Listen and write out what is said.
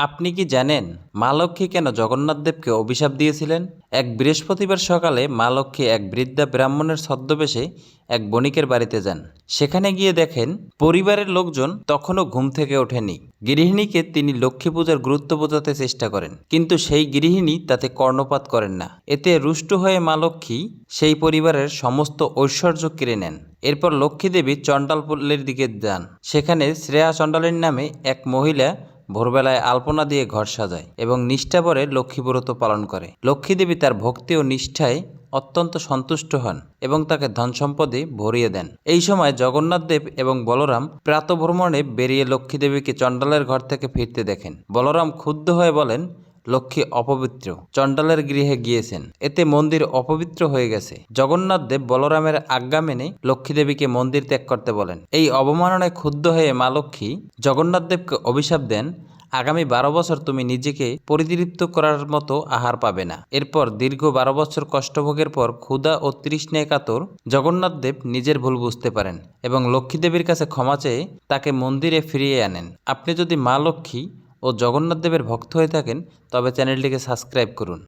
আপনি কি জানেন মা লক্ষ্মী কেন জগন্নাথ দেবকে অভিশাপ দিয়েছিলেন? এক বৃহস্পতিবার সকালে মা লক্ষ্মী এক বৃদ্ধা ব্রাহ্মণের ছদ্মবেশে এক বণিকের বাড়িতে যান। সেখানে গিয়ে দেখেন পরিবারের লোকজন তখনও ঘুম থেকে ওঠেনি। গৃহিণীকে তিনি লক্ষ্মী পূজার গুরুত্ব বোঝাতে চেষ্টা করেন, কিন্তু সেই গৃহিণী তাতে কর্ণপাত করেন না। এতে রুষ্ট হয়ে মা লক্ষ্মী সেই পরিবারের সমস্ত ঐশ্বর্য কেড়ে নেন। এরপর লক্ষ্মী দেবী চণ্ডালপল্লীর দিকে যান। সেখানে শ্রেয়া চণ্ডালের নামে এক মহিলা ভোরবেলায় আলপনা দিয়ে ঘর সাজায় এবং নিষ্ঠাভরে লক্ষ্মীব্রত পালন করে। লক্ষ্মী দেবী তার ভক্তি ও নিষ্ঠায় অত্যন্ত সন্তুষ্ট হন এবং তাকে ধন সম্পদে ভরিয়ে দেন। এই সময় জগন্নাথ দেব এবং বলরাম প্রাতঃভ্রমণে বেরিয়ে লক্ষ্মী দেবীকে চণ্ডালের ঘর থেকে ফিরতে দেখেন। বলরাম ক্ষুব্ধ হয়ে বলেন, লক্ষ্মী অপবিত্র, চণ্ডালের গৃহে গিয়েছেন, এতে মন্দির অপবিত্র হয়ে গেছে। জগন্নাথ দেব বলরামের আজ্ঞা মেনে লক্ষ্মী দেবীকে মন্দির ত্যাগ করতে বলেন। এই অবমাননায় ক্ষুব্ধ হয়ে মা লক্ষ্মী জগন্নাথ দেবকে অভিশাপ দেন, আগামী 12 বছর তুমি নিজেকে পরিতৃপ্ত করার মতো আহার পাবে না। এরপর দীর্ঘ 12 বছর কষ্টভোগের পর ক্ষুধা ও তৃষ্ণায় কাতর জগন্নাথ দেব নিজের ভুল বুঝতে পারেন এবং লক্ষ্মী দেবীর কাছে ক্ষমা চেয়ে তাকে মন্দিরে ফিরিয়ে আনেন। আপনি যদি মা লক্ষ্মী ও জগন্নাথ দেবের ভক্ত হয়ে থাকেন তবে চ্যানেলটিকে সাবস্ক্রাইব করুন।